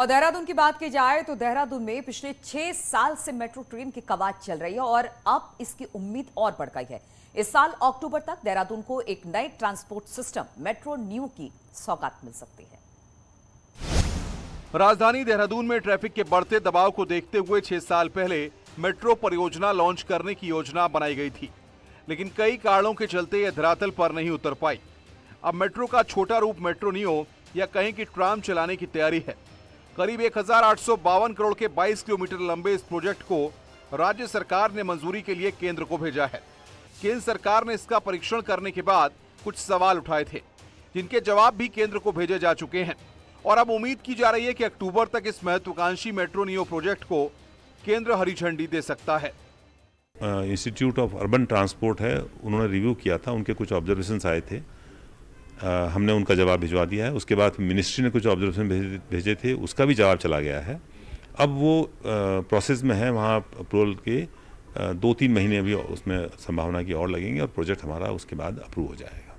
और देहरादून की बात की जाए तो देहरादून में पिछले 6 साल से मेट्रो ट्रेन की कवायद चल रही है और अब इसकी उम्मीद और बढ़ गई है। इस साल अक्टूबर तक देहरादून को एक नए ट्रांसपोर्ट सिस्टम मेट्रो न्यू की सौगात मिल सकती है। राजधानी देहरादून में ट्रैफिक के बढ़ते दबाव को देखते हुए 6 साल पहले मेट्रो परियोजना लॉन्च करने की योजना बनाई गई थी, लेकिन कई कारणों के चलते यह धरातल पर नहीं उतर पाई। अब मेट्रो का छोटा रूप मेट्रो नियो या कहीं की ट्राम चलाने की तैयारी है। करीब 1852 करोड़ के 22 किलोमीटर लंबे इस प्रोजेक्ट को राज्य सरकार ने मंजूरी के लिए केंद्र को भेजा है। केंद्र सरकार ने इसका परीक्षण करने के बाद कुछ सवाल उठाए थे, जिनके जवाब भी केंद्र को भेजे जा चुके हैं और अब उम्मीद की जा रही है कि अक्टूबर तक इस महत्वाकांक्षी मेट्रो नियो प्रोजेक्ट को केंद्र हरी झंडी दे सकता है। इंस्टीट्यूट ऑफ अर्बन ट्रांसपोर्ट है, उन्होंने रिव्यू किया था, उनके कुछ ऑब्जर्वेशंस आए थे, हमने उनका जवाब भिजवा दिया है। उसके बाद मिनिस्ट्री ने कुछ ऑब्जर्वेशन भेजे थे, उसका भी जवाब चला गया है। अब वो प्रोसेस में है, वहाँ अप्रूवल के 2-3 महीने अभी उसमें संभावना की और लगेंगे और प्रोजेक्ट हमारा उसके बाद अप्रूव हो जाएगा।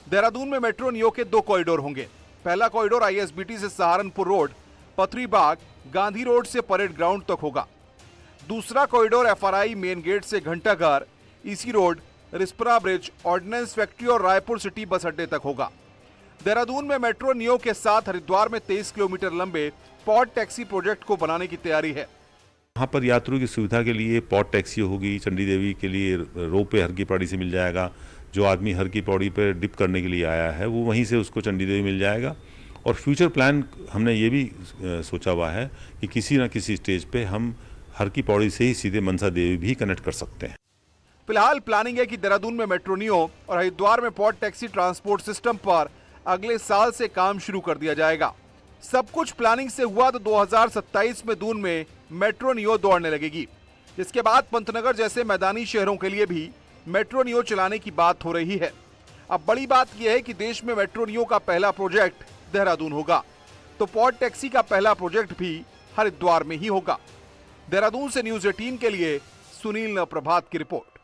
देहरादून में मेट्रो नियो के 2 कॉरिडोर होंगे। पहला कॉरिडोर आईएसबीटी से सहारनपुर रोड, पथरी बाग, गांधी रोड से परेड ग्राउंड तक होगा। दूसरा कॉरिडोर एफआरआई मेन गेट से Ghantaghar, EC road, Rispana bridge, ordnance factory और रायपुर सिटी बस अड्डे तक होगा। देहरादून में मेट्रो नियो के साथ हरिद्वार में 23 किलोमीटर लंबे पॉड टैक्सी प्रोजेक्ट को बनाने की तैयारी है। वहाँ पर यात्रियों की सुविधा के लिए पॉड टैक्सी होगी, चंडी देवी के लिए रोपवे हर की पौड़ी से मिल जाएगा। जो आदमी हर की पौड़ी पर डिप करने के लिए आया है वो वहीं से उसको चंडी देवी मिल जाएगा। और फ्यूचर प्लान हमने ये भी सोचा हुआ है कि किसी न किसी स्टेज पे हम हर की पौड़ी से ही सीधे मनसा देवी भी कनेक्ट कर सकते हैं। फिलहाल प्लानिंग है कि देहरादून में मेट्रो नियो और हरिद्वार में पॉड टैक्सी ट्रांसपोर्ट सिस्टम पर अगले साल से काम शुरू कर दिया जाएगा। सब कुछ प्लानिंग से हुआ तो 2027 में दून में मेट्रो नियो दौड़ने लगेगी। इसके बाद पंतनगर जैसे मैदानी शहरों के लिए भी मेट्रो नियो चलाने की बात हो रही है। अब बड़ी बात यह है कि देश में मेट्रो नियो का पहला प्रोजेक्ट देहरादून होगा, तो पॉड टैक्सी का पहला प्रोजेक्ट भी हरिद्वार में ही होगा। देहरादून से न्यूज़ 18 के लिए सुनील नवप्रभात की रिपोर्ट।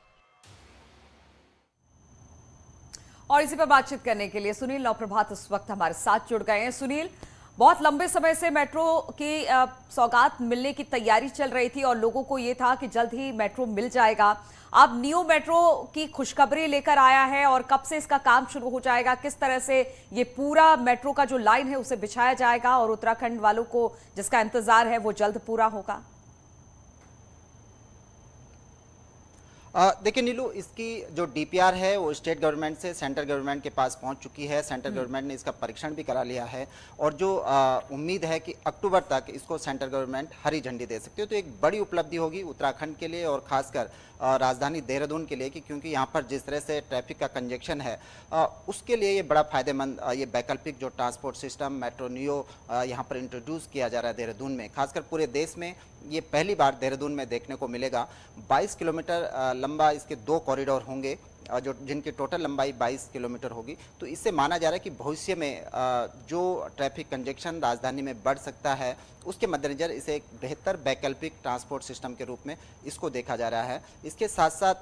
और इसी पर बातचीत करने के लिए सुनील नवप्रभात इस वक्त हमारे साथ जुड़ गए हैं। सुनील, बहुत लंबे समय से मेट्रो की सौगात मिलने की तैयारी चल रही थी और लोगों को यह था कि जल्द ही मेट्रो मिल जाएगा। अब न्यू मेट्रो की खुशखबरी लेकर आया है और कब से इसका काम शुरू हो जाएगा, किस तरह से ये पूरा मेट्रो का जो लाइन है उसे बिछाया जाएगा और उत्तराखंड वालों को जिसका इंतजार है वो जल्द पूरा होगा? देखिए नीलू, इसकी जो डीपीआर है वो स्टेट गवर्नमेंट से सेंट्रल गवर्नमेंट के पास पहुंच चुकी है। सेंट्रल गवर्नमेंट ने इसका परीक्षण भी करा लिया है और जो उम्मीद है कि अक्टूबर तक इसको सेंट्रल गवर्नमेंट हरी झंडी दे सकती है। तो एक बड़ी उपलब्धि होगी उत्तराखंड के लिए और खासकर राजधानी देहरादून के लिए कि क्योंकि यहाँ पर जिस तरह से ट्रैफिक का कंजेक्शन है उसके लिए ये बड़ा फायदेमंद ये वैकल्पिक जो ट्रांसपोर्ट सिस्टम मेट्रो नियो यहाँ पर इंट्रोड्यूस किया जा रहा है देहरादून में। खासकर पूरे देश में ये पहली बार देहरादून में देखने को मिलेगा। 22 किलोमीटर लंबा इसके 2 कॉरिडोर होंगे जो जिनकी टोटल लंबाई 22 किलोमीटर होगी। तो इससे माना जा रहा है कि भविष्य में जो ट्रैफिक कंजेक्शन राजधानी में बढ़ सकता है उसके मद्देनजर इसे एक बेहतर वैकल्पिक ट्रांसपोर्ट सिस्टम के रूप में इसको देखा जा रहा है। इसके साथ साथ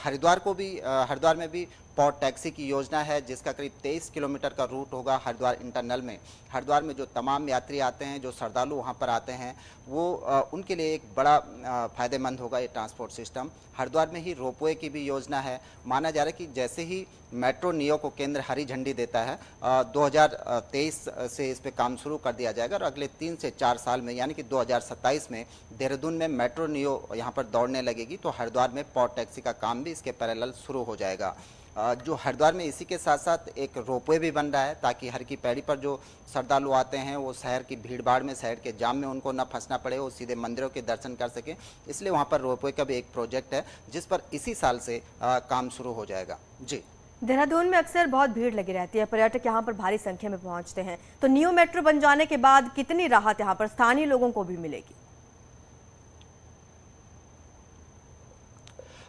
हरिद्वार में भी पॉड टैक्सी की योजना है जिसका करीब 23 किलोमीटर का रूट होगा हरिद्वार इंटरनल में। हरिद्वार में जो तमाम यात्री आते हैं, जो श्रद्धालु वहाँ पर आते हैं, वो उनके लिए एक बड़ा फायदेमंद होगा ये ट्रांसपोर्ट सिस्टम। हरिद्वार में ही रोपवे की भी योजना है। माना जा रहा है कि जैसे ही मेट्रो नियो को केंद्र हरी झंडी देता है 2023 से इस पे काम शुरू कर दिया जाएगा और अगले 3 से 4 साल में यानी कि 2027 में देहरादून में मेट्रो नियो यहाँ पर दौड़ने लगेगी। तो हरिद्वार में पॉड टैक्सी का काम भी इसके पैरेलल शुरू हो जाएगा। जो हरिद्वार में इसी के साथ साथ एक रोपवे भी बन रहा है ताकि हर की पैड़ी पर जो श्रद्धालु आते हैं वो शहर की भीड़भाड़ में, शहर के जाम में उनको न फंसना पड़े, वो सीधे मंदिरों के दर्शन कर सकें। इसलिए वहाँ पर रोपवे का भी एक प्रोजेक्ट है जिस पर इसी साल से काम शुरू हो जाएगा। जी, देहरादून में अक्सर बहुत भीड़ लगी रहती है, पर्यटक यहाँ पर भारी संख्या में पहुँचते हैं, तो न्यू मेट्रो बन जाने के बाद कितनी राहत यहाँ पर स्थानीय लोगों को भी मिलेगी?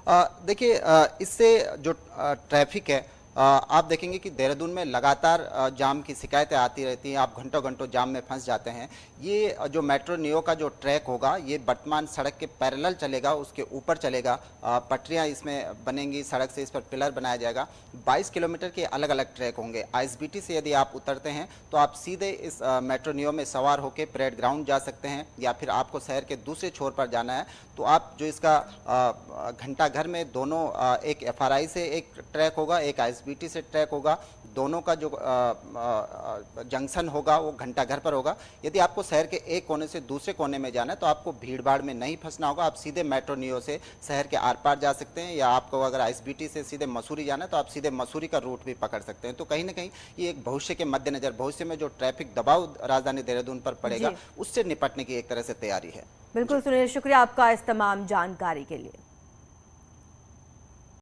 देखिए इससे जो ट्रैफिक है आप देखेंगे कि देहरादून में लगातार जाम की शिकायतें आती रहती हैं, आप घंटों घंटों जाम में फंस जाते हैं। ये जो मेट्रो नियो का जो ट्रैक होगा ये वर्तमान सड़क के पैरेलल चलेगा, उसके ऊपर चलेगा, पटरियां इसमें बनेंगी, सड़क से इस पर पिलर बनाया जाएगा। 22 किलोमीटर के अलग अलग ट्रैक होंगे। आईएसबीटी से यदि आप उतरते हैं तो आप सीधे इस मेट्रो नियो में सवार होकर परेड ग्राउंड जा सकते हैं, या फिर आपको शहर के दूसरे छोर पर जाना है तो आप जो इसका घंटाघर में दोनों एक एफआरआई से एक ट्रैक होगा, एक आईएसबीटी से ट्रैक होगा, दोनों का जो जंक्शन होगा वो घंटाघर पर होगा। यदि आपको शहर के एक कोने से दूसरे कोने में जाना है तो आपको भीड़ भाड़ में नहीं फंसना होगा, आप सीधे मेट्रो नियो से शहर के आर पार जा सकते हैं, या आपको अगर आईएसबीटी से सीधे मसूरी जाना है तो आप सीधे मसूरी का रूट भी पकड़ सकते हैं। तो कहीं ना कहीं ये एक भविष्य के मद्देनजर, भविष्य में जो ट्रैफिक दबाव राजधानी देहरादून पर पड़ेगा उससे निपटने की एक तरह से तैयारी है। बिल्कुल सुनील, शुक्रिया आपका इस तमाम जानकारी के लिए।